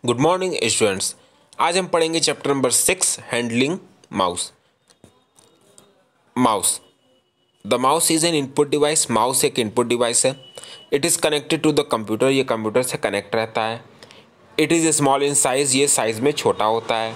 Good morning students. आज हम पढ़ेंगे chapter number 6 handling mouse. Mouse the mouse is an input device. Mouse एक input device है। It is connected to the computer. ये computer से connect रहता है। It is small in size. ये साइज में छोटा होता है।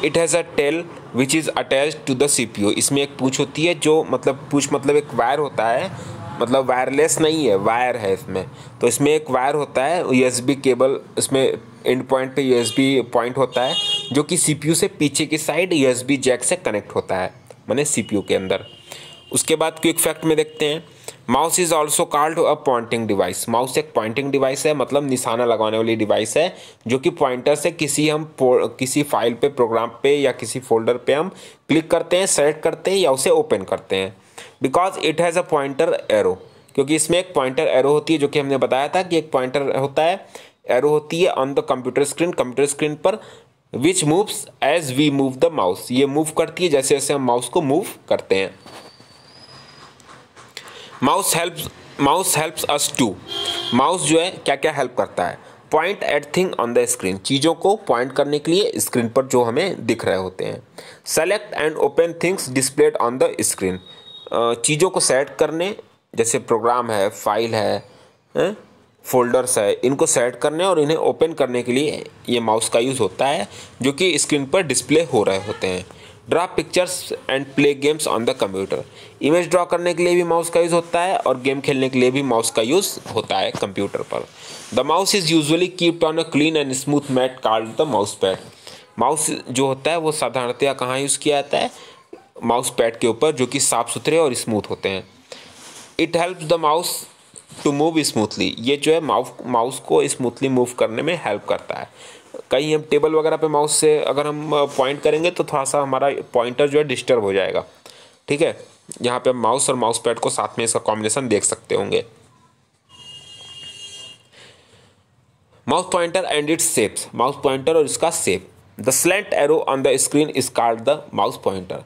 It has a tail which is attached to the CPU। इसमें एक पूंछ होती है जो पूंछ मतलब एक वायर होता है, मतलब वायरलेस नहीं है, वायर है इसमें। तो इसमें एक वायर होता है, USB केबल, इसमें एंड पॉइंट पे USB पॉइंट होता है जो कि CPU से पीछे की साइड USB जैक से कनेक्ट होता है, माने CPU के अंदर। उसके बाद क्विक फैक्ट में देखते हैं, mouse is also called a pointing device. Mouse एक पॉइंटिंग डिवाइस है, मतलब निशाना लगाने वाली डिवाइस है जो कि पॉइंटर से किसी फाइल पे, प्रोग्राम पे या किसी फोल्डर पे हम क्लिक करते हैं, सेलेक्ट करते हैं या उसे ओपन करते हैं। Because it has a pointer arrow, क्योंकि इसमें एक पॉइंटर एरो होती है, जो कि हमने बताया था कि एक पॉइंटर होता है, एरो होती है ऑन द कंप्यूटर स्क्रीन पर, which moves as we move the mouse. ये मूव करती है जैसे जैसे हम माउस को मूव करते हैं। Mouse helps us to. Mouse जो है क्या क्या हेल्प करता है, point at thing on the screen. चीज़ों को पॉइंट करने के लिए स्क्रीन पर जो हमें दिख रहे होते हैं। Select and open things displayed on the screen. चीज़ों को सेलेक्ट करने, जैसे प्रोग्राम है, फाइल है, फोल्डर्स है, इनको सेलेक्ट करने और इन्हें ओपन करने के लिए ये माउस का यूज़ होता है, जो कि स्क्रीन पर डिस्प्ले हो रहे होते हैं। Draw pictures and play games on the computer. Image draw करने के लिए भी माउस का यूज़ होता है और गेम खेलने के लिए भी माउस का यूज़ होता है कंप्यूटर पर। The mouse is usually keeped on a clean and smooth mat called the mouse pad. Mouse जो होता है वो साधारणतया कहाँ यूज़ किया जाता है, माउस पैड के ऊपर, जो कि साफ़ सुथरे और स्मूथ होते हैं। It helps the mouse to move smoothly. ये जो है माउस को स्मूथली मूव करने में हेल्प करता है। कहीं हम टेबल वगैरह पे माउस से अगर हम पॉइंट करेंगे तो थोड़ा सा हमारा पॉइंटर जो है डिस्टर्ब हो जाएगा, ठीक है। यहाँ पे हम माउस और माउस पैड को साथ में इसका कॉम्बिनेशन देख सकते होंगे। Mouse pointer and it's shapes. Mouse pointer और इसका shape. The slant arrow on the screen is called the mouse pointer.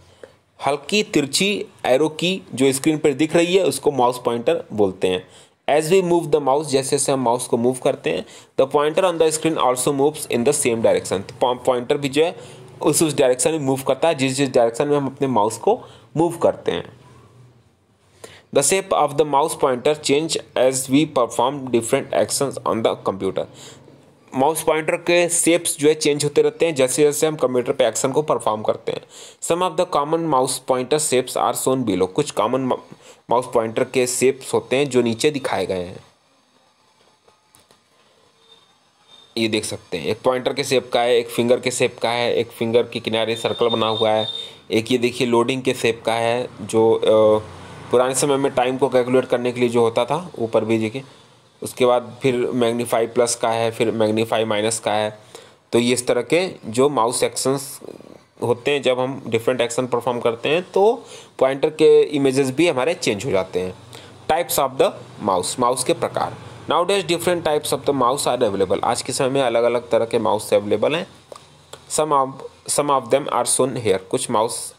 हल्की तिरछी एरो की जो स्क्रीन पर दिख रही है उसको माउस पॉइंटर बोलते हैं। As we move the mouse, जैसे जैसे हम माउस को मूव करते हैं, the pointer on the screen also moves in the same direction. Pointer भी जो है उस डायरेक्शन में मूव करता है जिस डायरेक्शन में हम अपने माउस को मूव करते हैं। The shape of the mouse pointer change as we perform different actions on the computer. Mouse pointer के शेप्स जो है चेंज होते रहते हैं जैसे जैसे हम कंप्यूटर पे एक्शन को परफॉर्म करते हैं। Some of the common mouse pointer shapes are shown below. कुछ कॉमन माउस पॉइंटर के शेप्स होते हैं जो नीचे दिखाए गए हैं, ये देख सकते हैं। एक पॉइंटर के शेप का है, एक फिंगर के शेप का है, एक फिंगर के किनारे सर्कल बना हुआ है, एक ये देखिए लोडिंग के शेप का है जो पुराने समय में टाइम को कैलकुलेट करने के लिए जो होता था, ऊपर भी देखिए। उसके बाद फिर मैग्नीफाई प्लस का है, फिर मैग्नीफाई माइनस का है। तो ये इस तरह के जो माउस एक्शंस होते हैं, जब हम डिफरेंट एक्शन परफॉर्म करते हैं तो पॉइंटर के इमेजेस भी हमारे चेंज हो जाते हैं। Types of the mouse. Mouse के प्रकार। Nowadays different types of the mouse are available. आज के समय में अलग अलग तरह के माउस अवेलेबल हैं। Some of them are shown here. कुछ माउस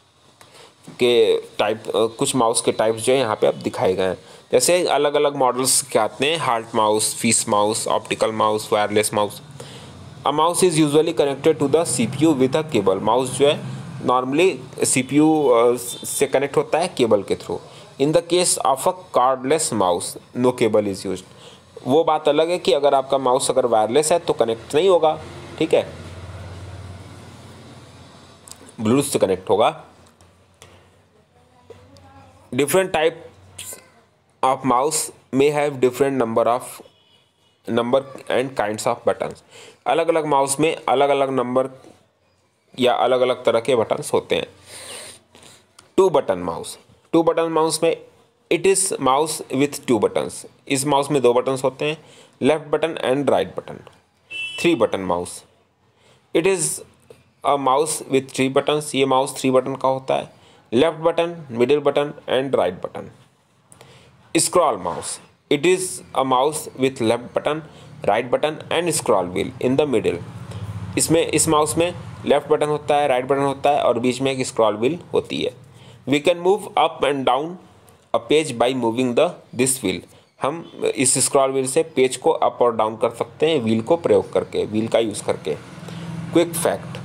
के टाइप्स जो है यहाँ पे अब दिखाए गए हैं। जैसे अलग अलग मॉडल्स के आते हैं, heart mouse, fish mouse, optical mouse, wireless mouse. A mouse is usually connected to the CPU with a cable. Mouse जो है नॉर्मली CPU से कनेक्ट होता है केबल के थ्रू। In the case of a cordless mouse no cable is used. वो बात अलग है कि अगर आपका माउस अगर वायरलेस है तो कनेक्ट नहीं होगा, ठीक है, ब्लूटूथ से कनेक्ट होगा। Different types of mouse may have different number and kinds of buttons. अलग अलग माउस में अलग अलग नंबर या अलग अलग तरह के बटन्स होते हैं। टू बटन माउस में it is mouse with two buttons. इस माउस में दो बटन्स होते हैं, left button and right button. Three button mouse. It is a mouse with three buttons. ये माउस थ्री बटन का होता है, left button, middle button and right button. Scroll mouse. It is a mouse with left button, right button and scroll wheel in the middle. इस mouse में left button होता है, right button होता है और बीच में एक स्क्रॉल व्हील होती है। We can move up and down a page by moving this wheel. हम इस स्क्रॉल व्हील से पेज को अप और डाउन कर सकते हैं व्हील को प्रयोग करके, व्हील का यूज़ करके। Quick fact,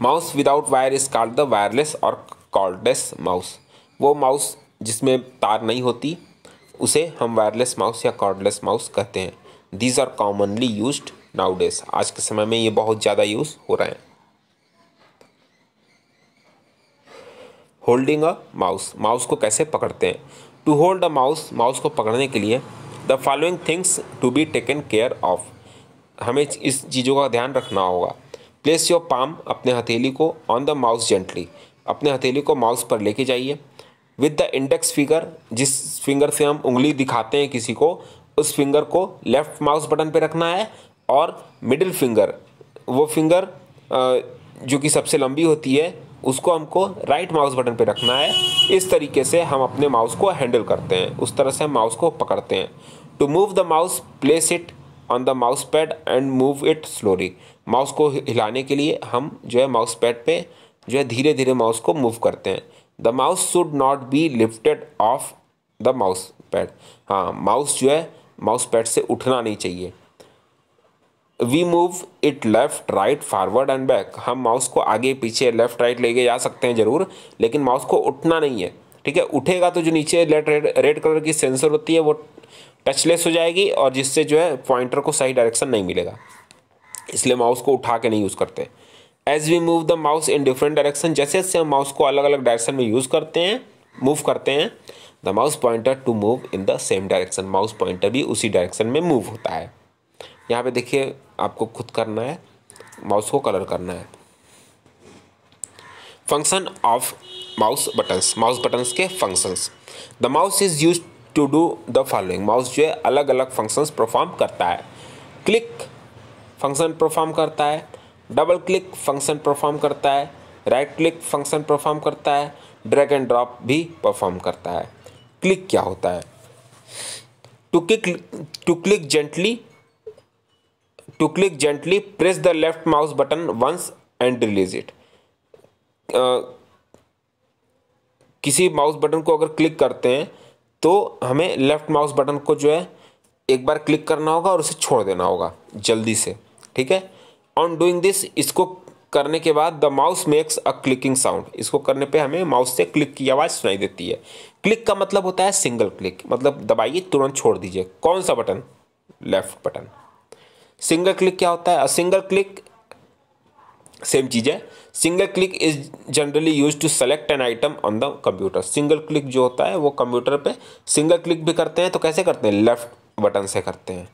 mouse without wire is called the wireless और कॉर्डलेस माउस। वो माउस जिसमें तार नहीं होती उसे हम वायरलेस माउस या कॉर्डलेस माउस कहते हैं। These are commonly used nowadays. आज के समय में ये बहुत ज़्यादा यूज़ हो रहे हैं। होल्डिंग अ माउस, माउस को कैसे पकड़ते हैं। To hold a mouse, mouse को पकड़ने के लिए the following things to be taken care of, हमें इस चीज़ों का ध्यान रखना होगा। प्लेस योर पाम, अपने हथेली को ऑन द माउस जेंटली, अपने हथेली को माउस पर लेके जाइए। विद द इंडेक्स फिंगर, जिस फिंगर से हम उंगली दिखाते हैं किसी को, उस फिंगर को लेफ्ट माउस बटन पे रखना है, और मिडिल फिंगर, वो फिंगर जो कि सबसे लंबी होती है, उसको हमको राइट माउस बटन पे रखना है। इस तरीके से हम अपने माउस को हैंडल करते हैं, उस तरह से हम माउस को पकड़ते हैं। To move the mouse, place it on the mouse pad and move it slowly, mouse को हिलाने के लिए हम जो है माउस पैड पे जो है धीरे धीरे माउस को मूव करते हैं। The mouse should not be lifted off the mouse pad, हाँ माउस जो है माउस पैड से उठना नहीं चाहिए। We move it left right forward and back, हम माउस को आगे पीछे लेफ्ट राइट लेके जा सकते हैं ज़रूर, लेकिन माउस को उठना नहीं है, ठीक है। उठेगा तो जो नीचे रेड कलर की सेंसर होती है वो टचलेस हो जाएगी, और जिससे जो है पॉइंटर को सही डायरेक्शन नहीं मिलेगा, इसलिए माउस को उठा के नहीं यूज़ करते। As we move the mouse in different direction, जैसे जैसे हम माउस को अलग अलग डायरेक्शन में यूज़ करते हैं, मूव करते हैं, the mouse pointer to move in the same direction, mouse pointer भी उसी डायरेक्शन में मूव होता है। यहाँ पे देखिए आपको खुद करना है, माउस को कलर करना है। Function of mouse buttons, mouse buttons के functions. The mouse is use to do the following, mouse जो है अलग अलग फंक्शंस परफॉर्म करता है। क्लिक फंक्शन परफॉर्म करता है, डबल क्लिक फंक्शन परफॉर्म करता है, राइट क्लिक फंक्शन परफॉर्म करता है, ड्रैग एंड ड्रॉप भी परफॉर्म करता है। क्लिक क्या होता है? To click gently press the left mouse button once and release it. किसी माउस बटन को अगर क्लिक करते हैं तो हमें लेफ्ट माउस बटन को जो है एक बार क्लिक करना होगा और उसे छोड़ देना होगा जल्दी से, ठीक है। ऑन डूइंग दिस, इसको करने के बाद the mouse makes a clicking sound, इसको करने पे हमें माउस से क्लिक की आवाज़ सुनाई देती है। क्लिक का मतलब होता है सिंगल क्लिक, मतलब दबाइए तुरंत छोड़ दीजिए। कौन सा button? Left button. Single click क्या होता है? अ सिंगल क्लिक सेम चीज़ है। Single click is generally use to select an item on the computer. Single click जो होता है वो कंप्यूटर पे सिंगल क्लिक भी करते हैं, तो कैसे करते हैं? लेफ्ट बटन से करते हैं,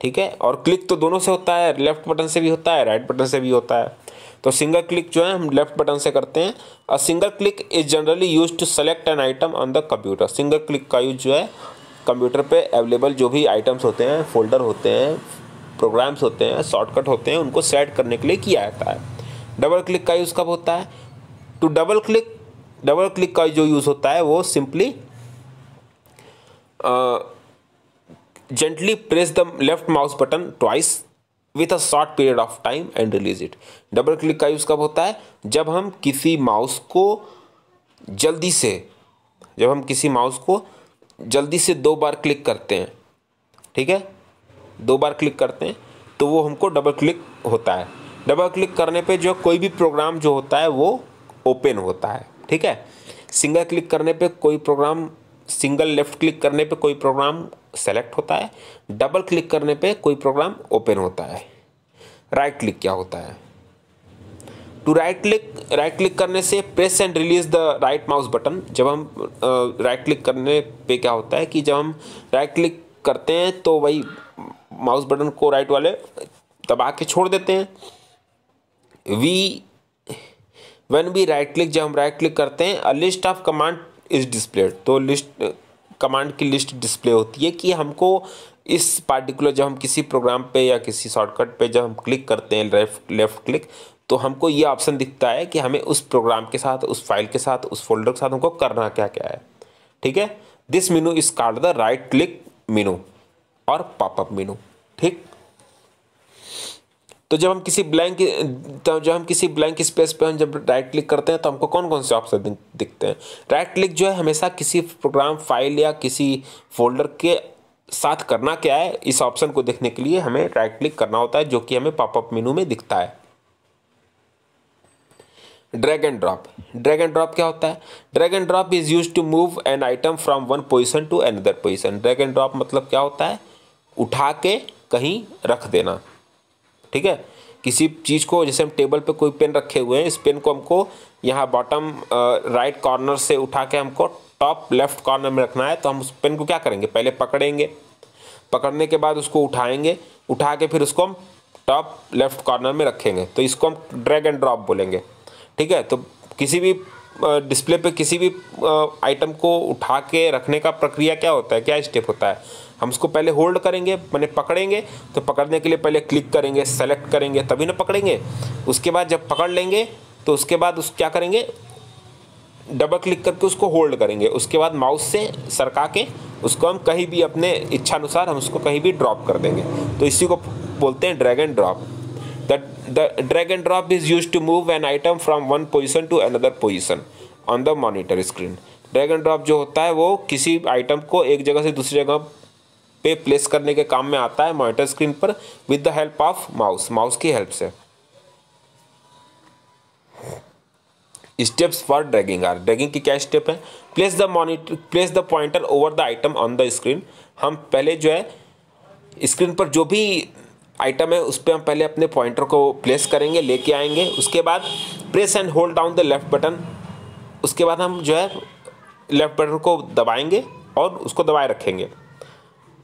ठीक है। और क्लिक तो दोनों से होता है, लेफ्ट बटन से भी होता है, राइट बटन से भी होता है। तो सिंगल क्लिक जो है हम लेफ्ट बटन से करते हैं। A single click is generally use to select an item on the computer. Single click का यूज जो है कंप्यूटर पे अवेलेबल जो भी आइटम्स होते हैं, फोल्डर होते हैं, प्रोग्राम्स होते हैं, शॉर्टकट होते हैं, उनको सेट करने के लिए किया जाता है। डबल क्लिक का यूज़ कब होता है? टू डबल क्लिक का जो यूज़ होता है वो simply gently press the left mouse button twice with a short period of time and release it. Double click का यूज़ कब होता है? जब हम किसी माउस को जल्दी से 2 बार क्लिक करते हैं, ठीक है, 2 बार क्लिक करते हैं तो वो हमको डबल क्लिक होता है। डबल क्लिक करने पे जो कोई भी प्रोग्राम जो होता है वो ओपन होता है, ठीक है। सिंगल क्लिक करने पे कोई प्रोग्राम, सिंगल लेफ्ट क्लिक करने पे कोई प्रोग्राम सेलेक्ट होता है, डबल क्लिक करने पे कोई प्रोग्राम ओपन होता है। राइट क्लिक क्या होता है? टू राइट क्लिक करने से press and release the right mouse button. जब हम राइट क्लिक करने पे क्या होता है कि जब हम राइट क्लिक करते हैं तो वही माउस बटन को राइट वाले दबा के छोड़ देते हैं। व्हेन वी राइट क्लिक, जब हम राइट क्लिक करते हैं, a list of command is displayed, तो लिस्ट कमांड की लिस्ट डिस्प्ले होती है कि हमको इस पार्टिकुलर, जब हम किसी प्रोग्राम पे या किसी शॉर्टकट पे जब हम क्लिक करते हैं लेफ्ट क्लिक, तो हमको ये ऑप्शन दिखता है कि हमें उस प्रोग्राम के साथ, उस फाइल के साथ, उस फोल्डर के साथ हमको करना क्या क्या है, ठीक है। This menu is called the right click मेनू और पॉपअप मेनू, ठीक। तो जब हम किसी ब्लैंक स्पेस पे हम जब राइट क्लिक करते हैं तो हमको कौन कौन से ऑप्शन दिखते हैं? राइट क्लिक जो है हमेशा किसी प्रोग्राम, फाइल या किसी फोल्डर के साथ करना क्या है, इस ऑप्शन को देखने के लिए हमें राइट क्लिक करना होता है, जो कि हमें पॉपअप मेनू में दिखता है। Drag and drop. Drag and drop क्या होता है? Drag and drop is used to move an item from one position to another position. Drag and drop मतलब क्या होता है? उठा के कहीं रख देना। ठीक है, किसी चीज़ को, जैसे हम टेबल पे कोई पेन रखे हुए हैं, इस पेन को हमको यहाँ बॉटम राइट कॉर्नर से उठा के हमको टॉप लेफ्ट कॉर्नर में रखना है, तो हम उस पेन को क्या करेंगे? पहले पकड़ेंगे, पकड़ने के बाद उसको उठाएंगे, उठा के फिर उसको हम टॉप लेफ्ट कॉर्नर में रखेंगे, तो इसको हम ड्रैग एंड ड्रॉप बोलेंगे। ठीक है, तो किसी भी डिस्प्ले पे किसी भी आइटम को उठा के रखने का प्रक्रिया क्या होता है, क्या स्टेप होता है? हम उसको पहले होल्ड करेंगे, मैंने पकड़ेंगे, तो पकड़ने के लिए पहले क्लिक करेंगे, सेलेक्ट करेंगे, तभी ना पकड़ेंगे। उसके बाद जब पकड़ लेंगे तो उसके बाद उस क्या करेंगे? डबल क्लिक करके उसको होल्ड करेंगे। उसके बाद माउस से सरका के उसको हम कहीं भी अपने इच्छा अनुसार हम उसको कहीं भी ड्रॉप कर देंगे, तो इसी को बोलते हैं drag and drop. The drag and drop is used to move an item from one position to another position on the monitor screen. Drag and drop जो होता है वो किसी आइटम को एक जगह से दूसरी जगह पे प्लेस करने के काम में आता है मॉनिटर स्क्रीन पर with the help of mouse की हेल्प से। Steps for dragging are. Dragging की क्या स्टेप है? Place the pointer over the item on the screen. हम पहले जो है स्क्रीन पर जो भी आइटम है उस पर हम पहले अपने पॉइंटर को प्लेस करेंगे, लेके आएंगे। उसके बाद press and hold down the left button. उसके बाद हम जो है लेफ्ट बटन को दबाएंगे और उसको दबाए रखेंगे।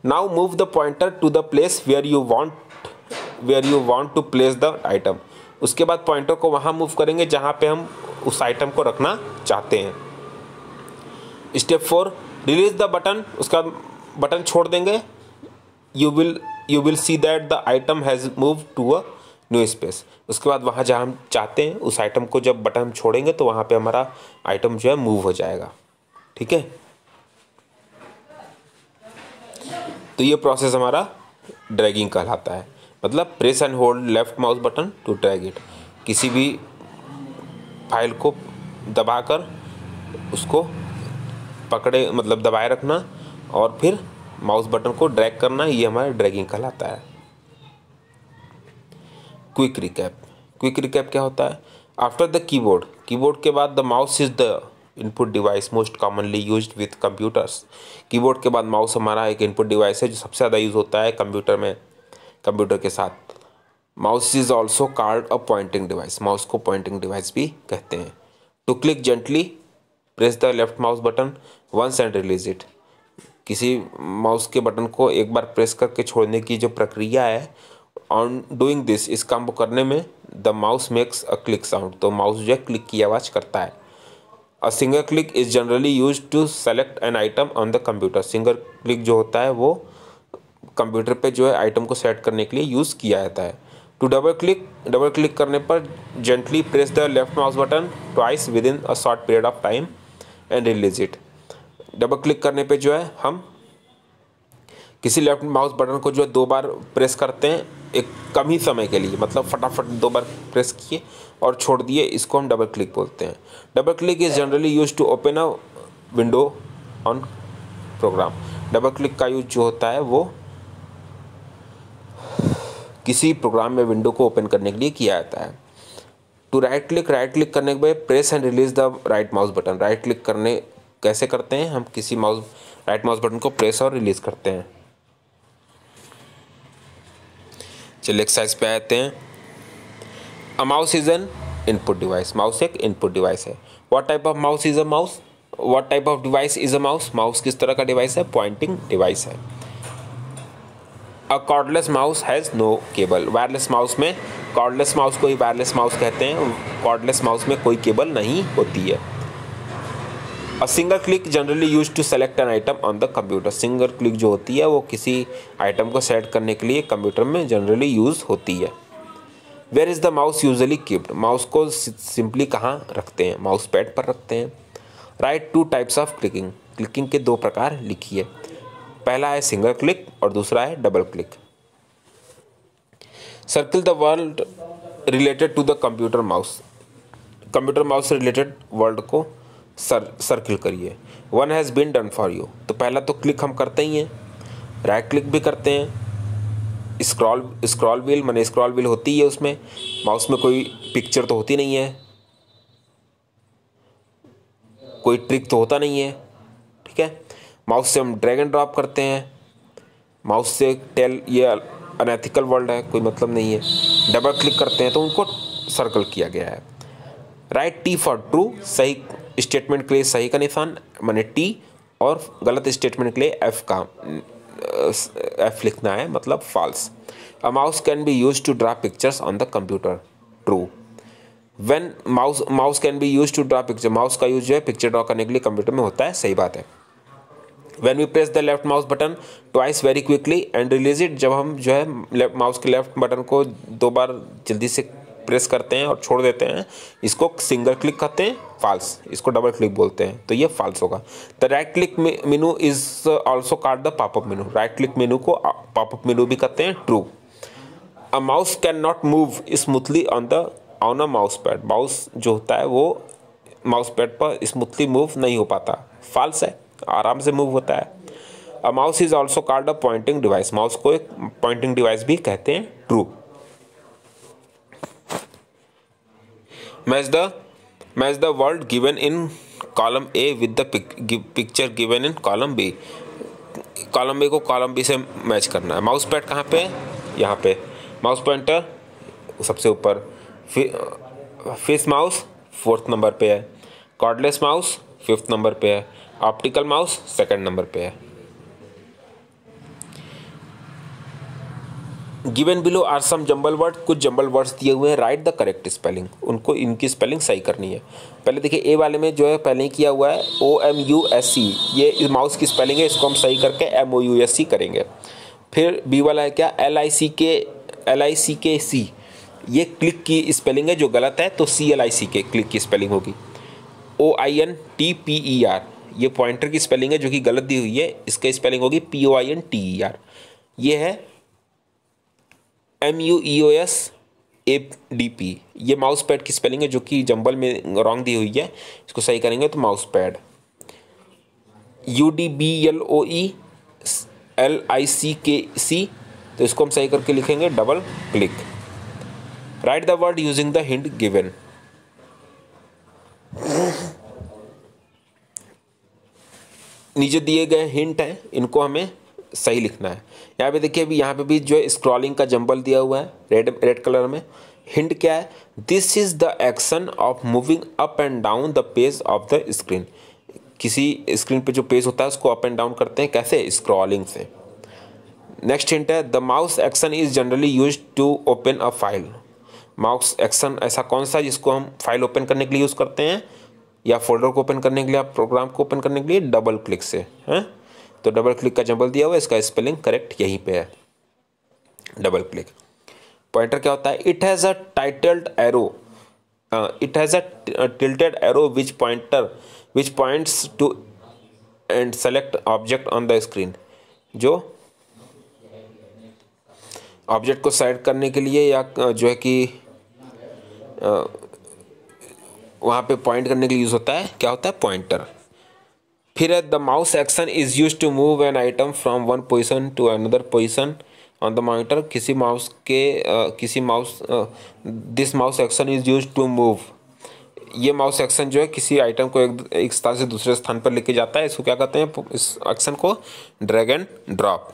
Now move the pointer to the place where you want to place the item. उसके बाद पॉइंटर को वहाँ मूव करेंगे जहाँ पे हम उस आइटम को रखना चाहते हैं। Step 4, release the button. उसका बटन छोड़ देंगे। You will see that the item has move to a new space. उसके बाद वहाँ जहाँ हम चाहते हैं उस आइटम को जब बटन हम छोड़ेंगे तो वहाँ पे हमारा आइटम जो है मूव हो जाएगा। ठीक है, तो ये प्रोसेस हमारा ड्रैगिंग कहलाता है। मतलब press and hold left mouse button to drag it. किसी भी फाइल को दबाकर उसको पकड़े, मतलब दबाए रखना और फिर माउस बटन को ड्रैग करना, ये हमारा ड्रैगिंग कहलाता है। क्विक रिकैप क्या होता है? आफ्टर द कीबोर्ड के बाद the mouse is the input device most commonly used with computers. Keyboard के बाद माउस हमारा एक इनपुट डिवाइस है जो सबसे ज़्यादा यूज़ होता है कंप्यूटर के साथ। Mouse is also called a pointing device. Mouse को पॉइंटिंग डिवाइस भी कहते हैं। To click gently press the left mouse button once and release it. किसी माउस के बटन को एक बार प्रेस करके छोड़ने की जो प्रक्रिया है, ऑन डूइंग दिस, इस काम को करने में the mouse makes a click sound. तो माउस जो है क्लिक की आवाज़ करता है। A single click is generally use to select an item on the computer. Single click जो होता है वो कंप्यूटर पे जो है आइटम को सेट करने के लिए यूज़ किया जाता है। टू डबल क्लिक करने पर gently press the left mouse button twice with in a short period of time and release it. Double click करने पे जो है हम किसी लेफ्ट माउस बटन को जो है 2 बार प्रेस करते हैं एक कम ही समय के लिए, मतलब फटाफट 2 बार प्रेस किए और छोड़ दिए, इसको हम डबल क्लिक बोलते हैं। Double click is generally use to open a window on program. Double click का यूज जो होता है वो किसी प्रोग्राम में विंडो को ओपन करने के लिए किया जाता है। टू राइट क्लिक करने के बाद press and release the right mouse button. Right click करने कैसे करते हैं? हम किसी राइट माउस बटन को प्रेस और रिलीज करते हैं। चलिए एक्सरसाइज पे आते हैं। अ mouse is an input device. Mouse एक इनपुट डिवाइस है। What type of mouse is a mouse? What type of device is a mouse? Mouse किस तरह का डिवाइस है? पॉइंटिंग डिवाइस है। अ cordless mouse has no cable. Wireless mouse में, cordless mouse को ही वायरलेस माउस कहते हैं। कॉर्डलेस माउस में कोई केबल नहीं होती है। A single click generally use to select an item on the computer. Single click जो होती है वो किसी आइटम को सेलेक्ट करने के लिए कंप्यूटर में जनरली यूज़ होती है। Where is the mouse usually keeped? माउस को सिंपली कहाँ रखते हैं? माउस पैड पर रखते हैं। Write 2 types of clicking. Clicking के 2 प्रकार लिखिए। पहला है सिंगल क्लिक और दूसरा है double click. Circle the word related to the computer mouse, computer mouse से रिलेटेड वर्ल्ड को सर्किल करिए। One has been done for you, तो पहला तो क्लिक हम करते ही हैं, राइट क्लिक भी करते हैं, स्क्रॉल व्हील माने स्क्रॉल व्हील होती है उसमें, माउस में कोई पिक्चर तो होती नहीं है, कोई ट्रिक तो होता नहीं है, ठीक है। माउस से हम ड्रैग एंड ड्रॉप करते हैं, माउस से टेल ये अनएथिकल वर्ल्ड है, कोई मतलब नहीं है, डबल क्लिक करते हैं तो उनको सर्कल किया गया है। राइट टी फॉर ट्रू, सही स्टेटमेंट के लिए सही का निशान माने टी, और गलत स्टेटमेंट के लिए एफ लिखना है मतलब false. A mouse can be use to draw pictures on the computer, true. When mouse can be use to draw picture, mouse का यूज जो है पिक्चर ड्रॉ करने के लिए कंप्यूटर में होता है, सही बात है। When we press the left mouse button twice very quickly and release it, जब हम जो है माउस के लेफ्ट बटन को 2 बार जल्दी से प्रेस करते हैं और छोड़ देते हैं, इसको सिंगल क्लिक कहते हैं, फॉल्स। इसको डबल क्लिक बोलते हैं, तो ये फॉल्स होगा। The right click menu is also called the popup menu, right click मेनू को पॉपअप मेनू भी कहते हैं, true. A mouse can not move smoothly on a mouse pad, mouse जो होता है वो माउस पैड पर स्मूथली मूव नहीं हो पाता, फॉल्स है, आराम से मूव होता है। A mouse is also called a pointing device, mouse को एक पॉइंटिंग डिवाइस भी कहते हैं, true. Match the word given in column A with the picture given in column B, column A को कॉलम बी से match करना है। Mouse pad कहाँ पे है, यहाँ पे। माउस पॉइंटर सबसे ऊपर, फिश माउस 4th नंबर पे है, कॉर्डलेस माउस 5th नंबर पे है, ऑप्टिकल माउस 2nd नंबर पे है। Given below are some jumble word, कुछ जंबल वर्ड्स दिए हुए हैं, राइट द करेक्ट स्पेलिंग, उनको इनकी स्पेलिंग सही करनी है। पहले देखिए ए वाले में जो है पहले ही किया हुआ है OMUSC, ये इस माउस की स्पेलिंग है, इसको हम सही करके MOUSC करेंगे। फिर बी वाला है क्या, LICK, ये क्लिक की स्पेलिंग है जो गलत है, तो CLICK क्लिक की स्पेलिंग होगी। OINTPER, ये पॉइंटर की स्पेलिंग है जो कि गलत दी हुई है, इसका स्पेलिंग होगी POINTER। ये है MUEOSADP, ये माउस पैड की स्पेलिंग है जो कि जंबल में रॉन्ग दी हुई है, इसको सही करेंगे तो माउस पैड। UDBLOELICKC, तो इसको हम सही करके लिखेंगे double click. Right the word using the hint given, नीचे दिए गए हिंट हैं, इनको हमें सही लिखना है। यहाँ पे देखिए, अभी यहाँ पे भी जो है स्क्रॉलिंग का जंबल दिया हुआ है रेड कलर में। हिंट क्या है, this is the action of moving up and down the page of the screen, किसी स्क्रीन पे जो पेज होता है उसको अप एंड डाउन करते हैं, कैसे, स्क्रॉलिंग से। नेक्स्ट हिंट है, the mouse action is generally use to open a file, mouse action ऐसा कौन सा जिसको हम फाइल ओपन करने के लिए यूज़ करते हैं, या फोल्डर को ओपन करने के लिए, या प्रोग्राम को ओपन करने के लिए, डबल क्लिक से, हैं। तो डबल क्लिक का जंबल दिया हुआ है, इसका स्पेलिंग करेक्ट यहीं पे है, डबल क्लिक। पॉइंटर क्या होता है, it has a titled arrow, it has a tilted arrow which points to and select object on the screen, जो ऑब्जेक्ट को सेलेक्ट करने के लिए या जो है कि वहाँ पे पॉइंट करने के लिए यूज़ होता है, क्या होता है, पॉइंटर। फिर है, the mouse action is use to move an item from one position to another position on the monitor, this mouse action is use to move, ये माउस एक्शन जो है किसी आइटम को एक स्थान से दूसरे स्थान पर लेके जाता है, इसको क्या कहते हैं, इस एक्शन को drag and drop.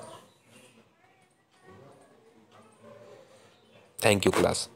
Thank you class.